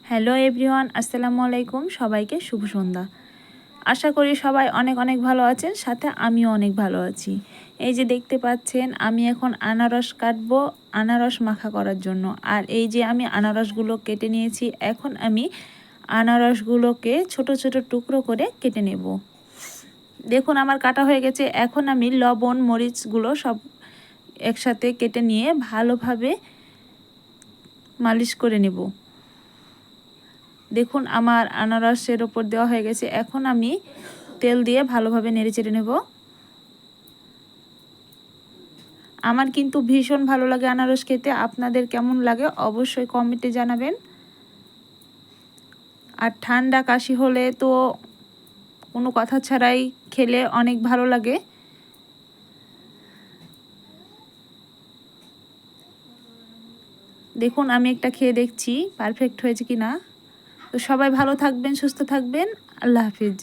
Hello everyone, আসসালামু আলাইকুম। সবাইকে শুভ সন্ধ্যা। আশা করি সবাই অনেক অনেক ভালো আছেন, সাথে আমিও অনেক ভালো আছি। এই যে দেখতে পাচ্ছেন, আমি এখন আনারস কাটবো আনারস মাখা করার জন্য। আর এই যে আমি আনারসগুলো কেটে নিয়েছি, এখন আমি আনারসগুলোকে ছোট ছোট টুকরো করে কেটে নেব। দেখুন আমার কাটা হয়ে গেছে। এখন আমি লবণ মরিচগুলো সব একসাথে কেটে নিয়ে ভালোভাবে মালিশ করে নেব। দেখুন আমার আনারসের ওপর দেওয়া হয়ে গেছে। এখন আমি তেল দিয়ে ভালোভাবে নেড়েচেড়ে নেব। আমার কিন্তু ভীষণ ভালো লাগে আনারস খেতে। আপনাদের কেমন লাগে অবশ্যই কমেন্টে জানাবেন। আর ঠান্ডা কাশি হলে তো কোনো কথা ছাড়াই খেলে অনেক ভালো লাগে। দেখুন আমি একটা খেয়ে দেখছি পারফেক্ট হয়েছে কি না। তো সবাই ভালো থাকবেন, সুস্থ থাকবেন। আল্লাহ হাফিজ।